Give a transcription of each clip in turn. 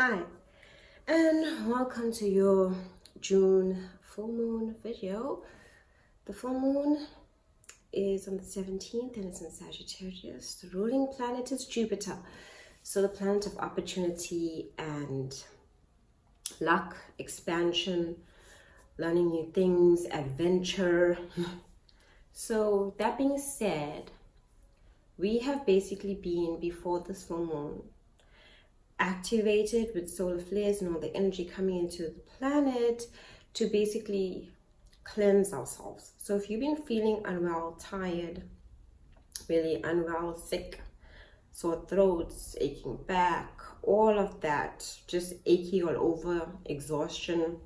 Hi, and welcome to your June full moon video. The full moon is on the 17th and it's in Sagittarius. The ruling planet is Jupiter, so the planet of opportunity and luck, expansion, learning new things, adventure. So that being said, we have basically been, before this full moon, activated with solar flares and all the energy coming into the planet to basically cleanse ourselves. So if you've been feeling unwell, tired, really unwell, sick, sore throats, aching back, all of that, just achy all over, exhaustion,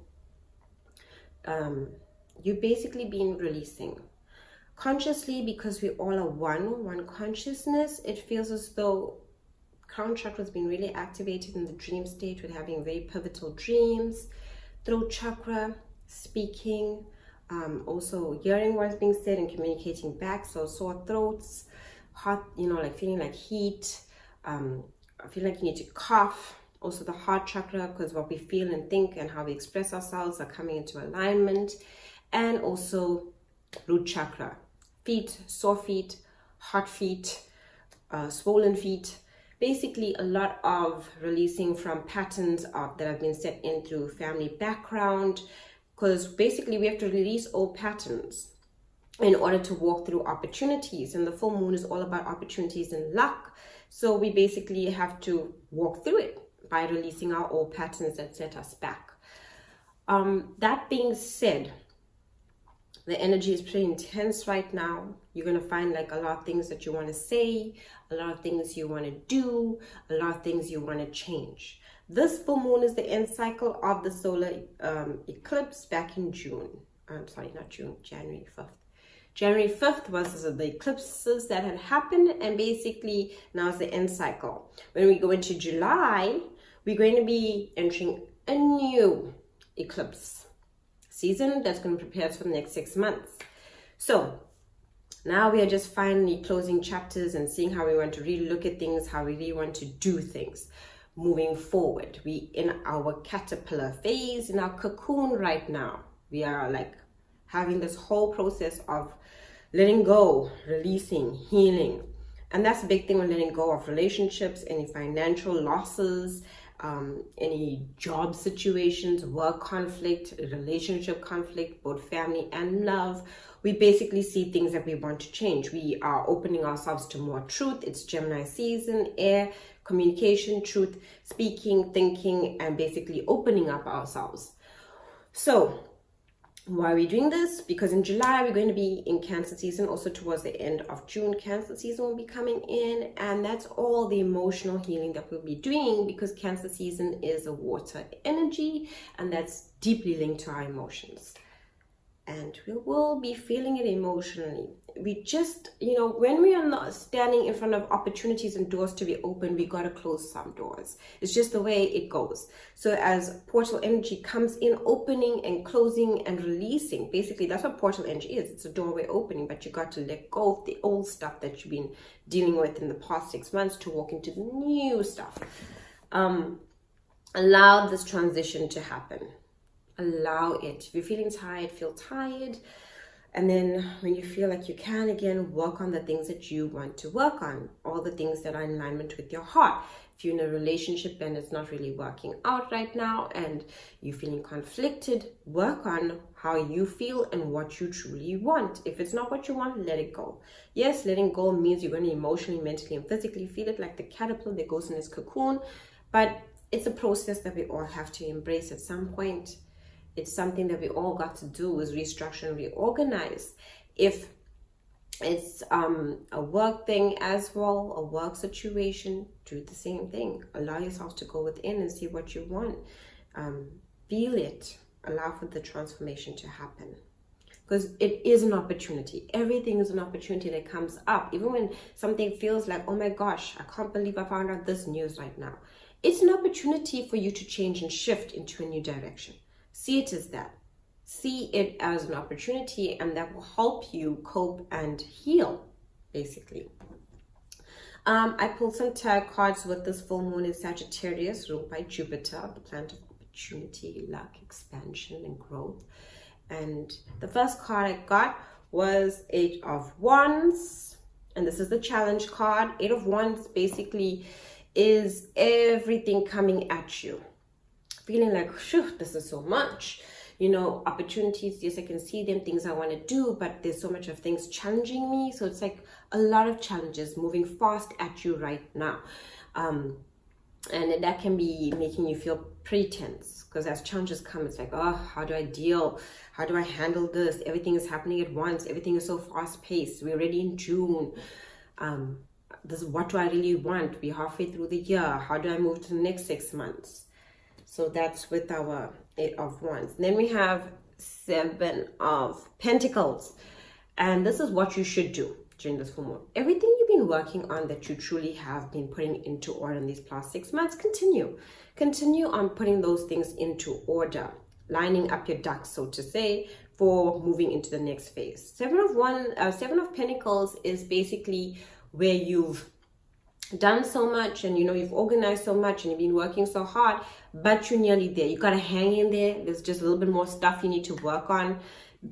you've basically been releasing consciously, because we all are one consciousness. It feels as though crown chakra has been really activated in the dream state with having very pivotal dreams. Throat chakra, speaking, also hearing what's being said and communicating back. So sore throats, hot, like feeling like heat, I feel like you need to cough. Also the heart chakra, because what we feel and think and how we express ourselves are coming into alignment. And also root chakra, feet, sore feet, hot feet, swollen feet. Basically a lot of releasing from patterns that have been set in through family background, because basically we have to release old patterns in order to walk through opportunities, and the full moon is all about opportunities and luck. So we basically have to walk through it by releasing our old patterns that set us back. That being said, the energy is pretty intense right now. You're going to find like a lot of things that you want to say, a lot of things you want to do, a lot of things you want to change. This full moon is the end cycle of the solar eclipse back in June. I'm sorry, not June, January 5th. January 5th was the eclipses that had happened, and basically now it's the end cycle. When we go into July, we're going to be entering a new eclipse season that's going to prepare us for the next 6 months. So now we are just finally closing chapters and seeing how we want to really look at things, how we really want to do things moving forward. We in our caterpillar phase, in our cocoon right now. We are like having this whole process of letting go, releasing, healing. And that's a big thing, when letting go of relationships, any financial losses, any job situations, work conflict, relationship conflict, both family and love. We basically see things that we want to change. We are opening ourselves to more truth. It's Gemini season, air, communication, truth, speaking, thinking, and basically opening up ourselves. So why are we doing this? Because in July we're going to be in Cancer season. Also towards the end of June, Cancer season will be coming in, and that's all the emotional healing that we'll be doing, because Cancer season is a water energy, and that's deeply linked to our emotions, and we will be feeling it emotionally. We just, when we are not standing in front of opportunities and doors to be open, we got to close some doors. It's just the way it goes. So as portal energy comes in, opening and closing and releasing, basically that's what portal energy is. It's a doorway opening, but you got to let go of the old stuff that you've been dealing with in the past 6 months to walk into the new stuff. Allow this transition to happen. Allow it. If you're feeling tired, feel tired. And then when you feel like you can again, work on the things that you want to work on, all the things that are in alignment with your heart. If you're in a relationship and it's not really working out right now and you're feeling conflicted, work on how you feel and what you truly want. If it's not what you want, let it go. Yes, letting go means you're going to emotionally, mentally, and physically feel it, like the caterpillar that goes in its cocoon. But it's a process that we all have to embrace at some point. It's something that we all got to do, is restructure and reorganize. If it's a work thing as well, a work situation, do the same thing. Allow yourself to go within and see what you want. Feel it. Allow for the transformation to happen. Because it is an opportunity. Everything is an opportunity that comes up. Even when something feels like, oh my gosh, I can't believe I found out this news right now. It's an opportunity for you to change and shift into a new direction. See it as that. See it as an opportunity, and that will help you cope and heal, basically. I pulled some tarot cards with this full moon in Sagittarius, ruled by Jupiter, the planet of opportunity, luck, expansion, and growth. And the first card I got was 8 of Wands. And this is the challenge card. 8 of Wands basically is everything coming at you. Feeling like, phew, this is so much. You know, opportunities, yes, I can see them, things I want to do, but there's so much of things challenging me. So it's like a lot of challenges moving fast at you right now. And that can be making you feel pretty tense, because as challenges come, it's like, oh, how do I deal? How do I handle this? Everything is happening at once. Everything is so fast paced. We're already in June. This is what do I really want? We're halfway through the year. How do I move to the next 6 months? So that's with our 8 of Wands. Then we have 7 of Pentacles. And this is what you should do during this full moon. Everything you've been working on that you truly have been putting into order in these past 6 months, continue. Continue on putting those things into order, lining up your ducks, so to say, for moving into the next phase. 7 of Pentacles is basically where you've done so much and you know you've organized so much and you've been working so hard, but you're nearly there. You gotta hang in there. There's just a little bit more stuff you need to work on,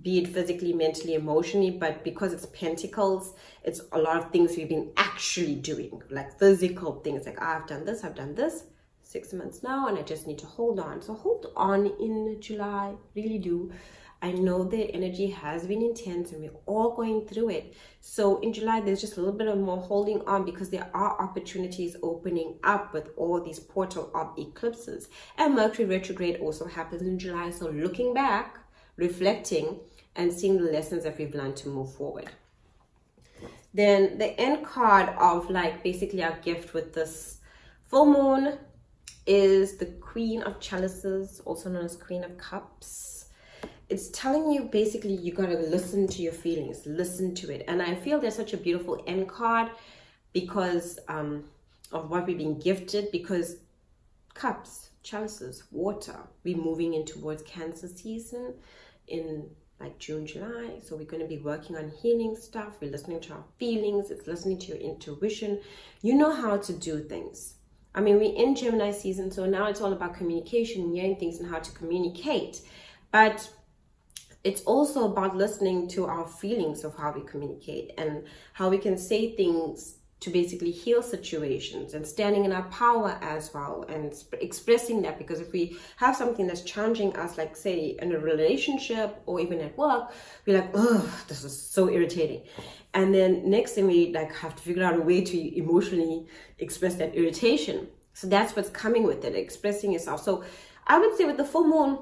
be it physically, mentally, emotionally. But because it's Pentacles, it's a lot of things we've been actually doing, like physical things, like I've done this 6 months now, and I just need to hold on. So hold on in July, really do. I know the energy has been intense and we're all going through it. So in July, there's just a little bit of more holding on, because there are opportunities opening up with all these portal of eclipses. And Mercury retrograde also happens in July. So looking back, reflecting, and seeing the lessons that we've learned to move forward. Then the end card of like basically our gift with this full moon is the Queen of Chalices, also known as Queen of Cups. It's telling you basically you got to listen to your feelings, listen to it. And I feel there's such a beautiful end card because of what we've been gifted, because cups, chalices, water, we're moving in towards Cancer season in like June, July. So we're going to be working on healing stuff. We're listening to our feelings. It's listening to your intuition. You know how to do things. I mean, we're in Gemini season, so now it's all about communication, hearing things and how to communicate. But it's also about listening to our feelings of how we communicate and how we can say things to basically heal situations, and standing in our power as well and expressing that. Because if we have something that's challenging us, like say in a relationship or even at work, we're like, oh, this is so irritating. And then next thing we like have to figure out a way to emotionally express that irritation. So that's what's coming with it, expressing yourself. So I would say with the full moon,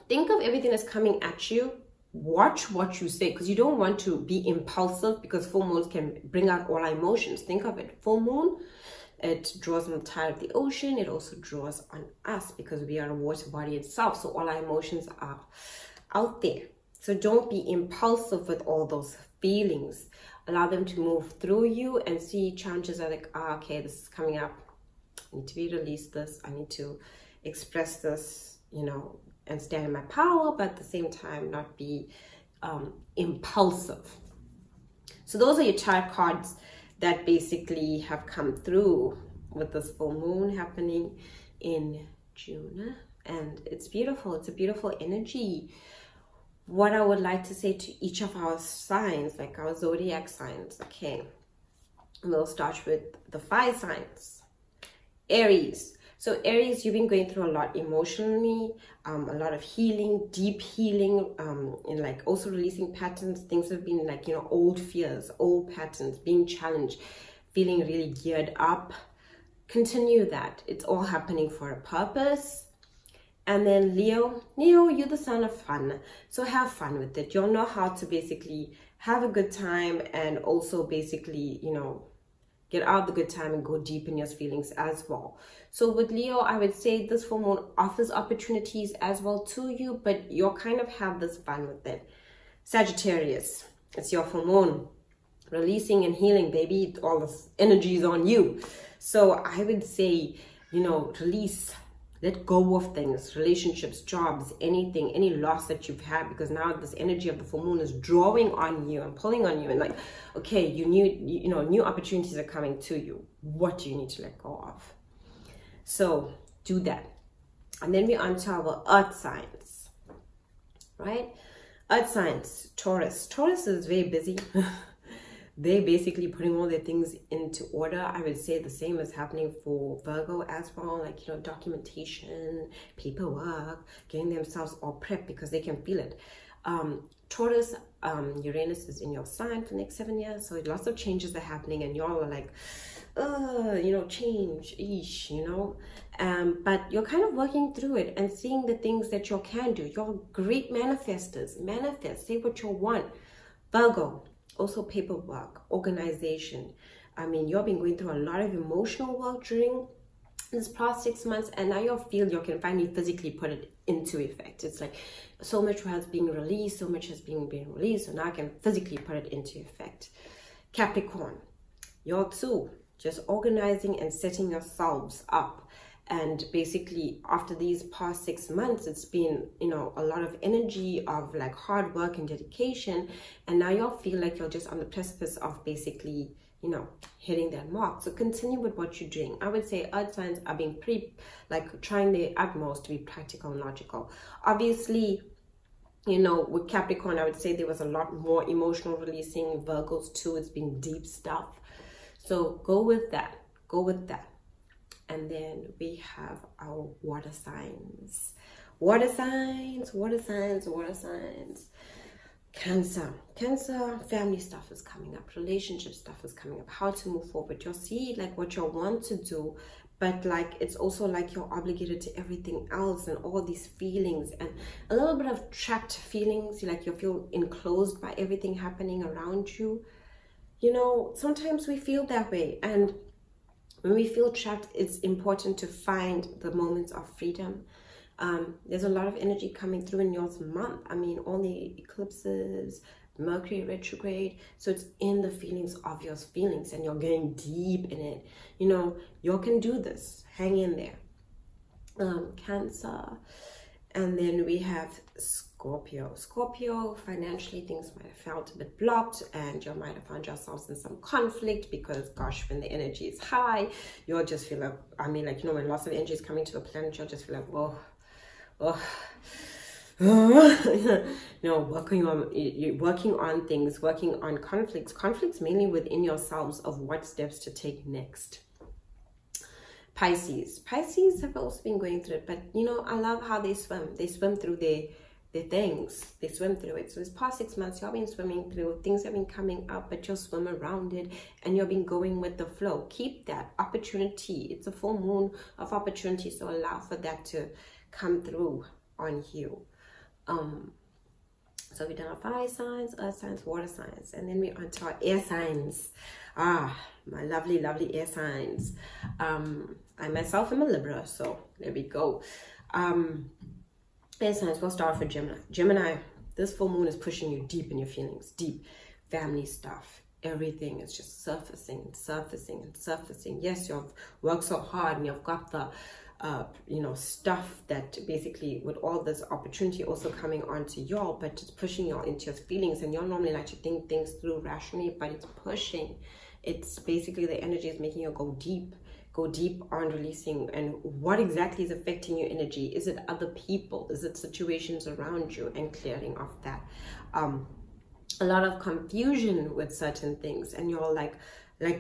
think of everything that's coming at you. Watch what you say, because you don't want to be impulsive, because full moons can bring out all our emotions. Think of it, full moon, it draws on the tide of the ocean. It also draws on us because we are a water body itself. So all our emotions are out there. So don't be impulsive with all those feelings. Allow them to move through you and see challenges are like, okay, this is coming up. I need to be released this. I need to express this, you know, and stand in my power, but at the same time not be impulsive. So those are your tarot cards that basically have come through with this full moon happening in June. And it's beautiful. It's a beautiful energy. What I would like to say to each of our signs, like our zodiac signs, okay, we'll start with the fire signs. Aries. So Aries, you've been going through a lot emotionally, a lot of healing, deep healing, and like also releasing patterns. Things have been like, you know, old fears, old patterns, being challenged, feeling really geared up. Continue that. It's all happening for a purpose. And then Leo, you're the son of fun. So have fun with it. You'll know how to basically have a good time and also basically, you know, get out the good time and go deep in your feelings as well. So with Leo, I would say this full moon offers opportunities as well to you, but you'll kind of have this fun with it. Sagittarius, it's your full moon. Releasing and healing, baby. All the energy is on you. So I would say, you know, release, Let go of things, relationships, jobs, anything, any loss that you've had, because now this energy of the full moon is drawing on you and pulling on you, and like, okay, new opportunities are coming to you. What do you need to let go of? So do that. And then we're on to our earth signs, right? Earth signs, Taurus. Taurus is very busy. They're basically putting all their things into order. I would say the same is happening for Virgo as well, like, documentation, paperwork, getting themselves all prepped because they can feel it. Taurus, Uranus is in your sign for the next 7 years, so lots of changes are happening, and y'all are like, change, but you're kind of working through it and seeing the things that you can do. You're great manifestors. Manifest, say what you want. Virgo, also paperwork, organization. I mean, you've been going through a lot of emotional work during this past 6 months, and now you feel you can finally physically put it into effect. It's like so much has been released, so much has been released, so now I can physically put it into effect. Capricorn, you're too just organizing and setting yourselves up. And basically after these past 6 months, it's been, a lot of energy of like hard work and dedication. And now you'll feel like you're just on the precipice of basically, hitting that mark. So continue with what you're doing. I would say earth signs are being trying their utmost to be practical and logical. Obviously, with Capricorn, I would say there was a lot more emotional releasing. Virgos too, it's been deep stuff. So go with that. Go with that. And then we have our water signs. Water signs, water signs, water signs. Cancer. Cancer, family stuff is coming up. Relationship stuff is coming up. How to move forward. You'll see like what you want to do, but like it's also like you're obligated to everything else and all these feelings and a little bit of trapped feelings. Like you feel enclosed by everything happening around you. Sometimes we feel that way, and when we feel trapped, it's important to find the moments of freedom. There's a lot of energy coming through in your month. I mean, all the eclipses, Mercury retrograde. So it's in the feelings of your feelings, and you're getting deep in it. You can do this. Hang in there. Cancer. And then we have Scorpio. Scorpio, financially, things might have felt a bit blocked, and you might have found yourselves in some conflict because, gosh, when the energy is high, you'll just feel like, when lots of energy is coming to the planet, you'll just feel like, working on things, working on conflicts mainly within yourselves of what steps to take next. Pisces have also been going through it, but I love how they swim through their things. They swim through it. So this past 6 months, you've been swimming through things have been coming up, but you'll swim around it, and you've been going with the flow. Keep that opportunity. It's a full moon of opportunity, so allow for that to come through on you. So we've done our fire signs, earth signs, water signs, and then we're on to our air signs. My lovely air signs. I myself am a Libra, so there we go. Air signs, we'll start for Gemini. Gemini, this full moon is pushing you deep in your feelings, deep family stuff. Everything is just surfacing and surfacing and surfacing. Yes, you've worked so hard, and you've got the stuff that basically with all this opportunity also coming onto y'all, but it's pushing y'all into your feelings, and y'all normally like to think things through rationally, but it's pushing. It's basically the energy is making you go deep on releasing. And what exactly is affecting your energy? Is it other people? Is it situations around you? And clearing off that. A lot of confusion with certain things, and you're like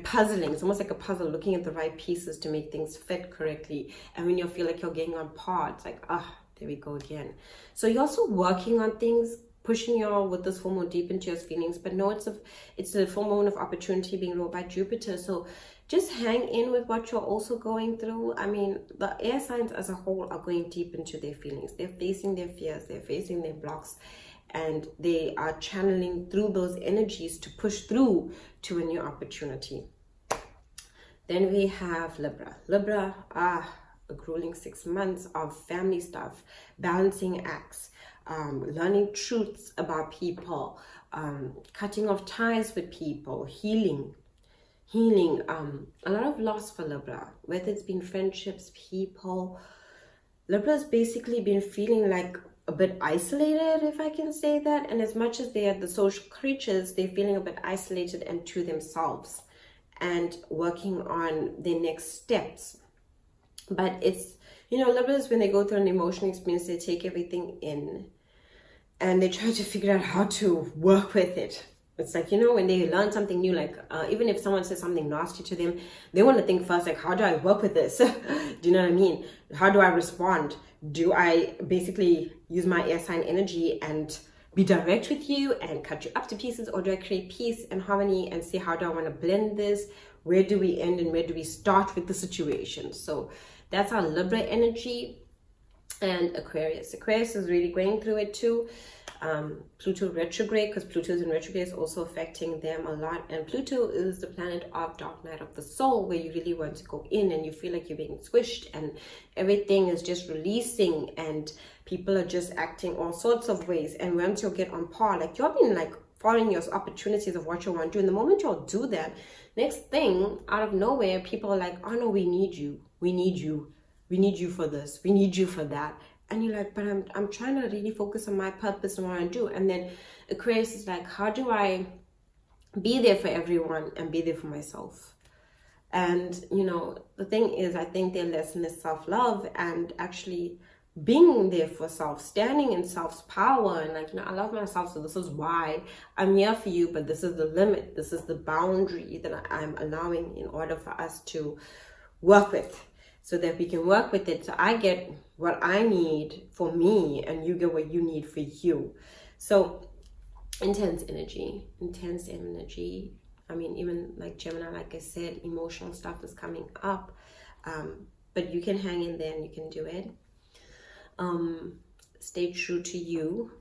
puzzling. It's almost like a puzzle, looking at the right pieces to make things fit correctly. And when you feel like you're getting on par, it's like, there we go again. So you're also working on things, pushing you all with this full moon deep into your feelings. But no, it's a full moon of opportunity being ruled by Jupiter. So just hang in with what you're also going through. I mean, the air signs as a whole are going deep into their feelings. They're facing their fears, they're facing their blocks, and they are channeling through those energies to push through to a new opportunity. Then we have Libra. Libra, a grueling 6 months of family stuff, balancing acts, learning truths about people, cutting off ties with people, healing. A lot of loss for Libra, whether it's been friendships, people, Libra's basically been feeling like a bit isolated, if I can say that. And as much as they are the social creatures, they're feeling a bit isolated and to themselves and working on their next steps. But it's, you know, Libras, when they go through an emotional experience, they take everything in and they try to figure out how to work with it. It's like, you know, when they learn something new, like even if someone says something nasty to them, they want to think first, like, how do I work with this? Do you know what I mean? How do I respond? Do I basically use my air sign energy and be direct with you and cut you up to pieces? Or do I create peace and harmony and see how do I want to blend this? Where do we end and where do we start with the situation? So that's our Libra energy. And Aquarius. Aquarius is really going through it too. Pluto retrograde, because Pluto is in retrograde, is also affecting them a lot. And Pluto is the planet of dark night of the soul, where you really want to go in and you feel like you're being squished and everything is just releasing and people are just acting all sorts of ways. And once you get on par, like you've been like following your opportunities of what you want to do, and the moment you'll do that, next thing out of nowhere, people are like, oh no, we need you, we need you, we need you for this, we need you for that. And you're like, but I'm trying to really focus on my purpose and what I do. And then Aquarius is like, how do I be there for everyone and be there for myself? And, you know, the thing is, I think their lesson is self-love and actually being there for self, standing in self's power. And like, you know, I love myself, so this is why I'm here for you, but this is the limit. This is the boundary that I'm allowing in order for us to work with, so that we can work with it. So I get what I need for me and you get what you need for you. So intense energy. I mean, even like Gemini, like I said, emotional stuff is coming up. But you can hang in there and you can do it. Stay true to you.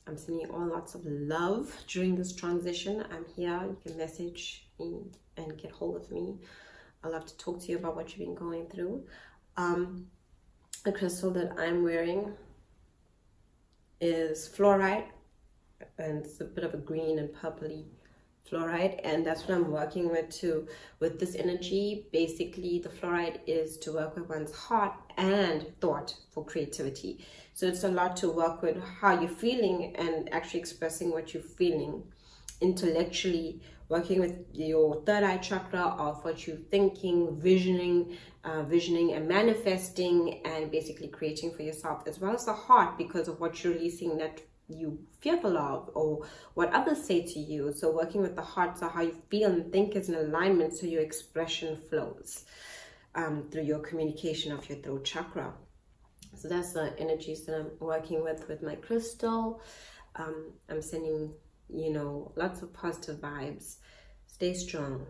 I'm sending you all lots of love during this transition. I'm here. You can message me and get hold of me. I love to talk to you about what you've been going through. The crystal that I'm wearing is fluorite, and it's a bit of a green and purpley fluorite, and that's what I'm working with too. With this energy, basically the fluorite is to work with one's heart and thought for creativity. So it's a lot to work with how you're feeling and actually expressing what you're feeling intellectually, working with your third eye chakra of what you're thinking, visioning and manifesting, and basically creating for yourself, as well as the heart, because of what you're releasing that you fearful of or what others say to you. So working with the heart, so how you feel and think is in alignment, so your expression flows through your communication of your throat chakra. So that's the energies that I'm working with my crystal. I'm sending, you know, lots of positive vibes. Stay strong.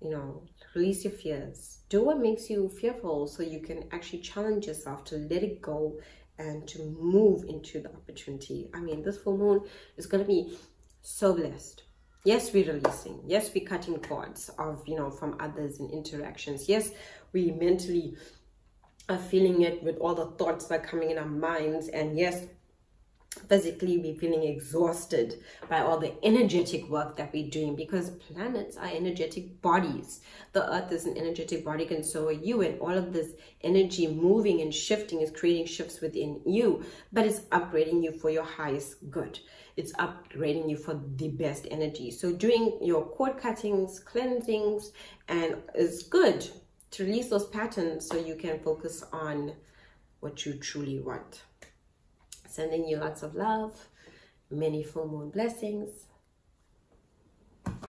You know, release your fears. Do what makes you fearful, so you can actually challenge yourself to let it go and to move into the opportunity. I mean, this full moon is going to be so blessed. Yes, we're releasing. Yes, we're cutting cords of, you know, from others and interactions. Yes, we mentally are feeling it with all the thoughts that are coming in our minds. And yes, physically we're feeling exhausted by all the energetic work that we're doing, because planets are energetic bodies. The earth is an energetic body, and so are you, and all of this energy moving and shifting is creating shifts within you, but it's upgrading you for your highest good. It's upgrading you for the best energy. So doing your cord cuttings, cleansings, and it's good to release those patterns so you can focus on what you truly want. Sending you lots of love, many full moon blessings.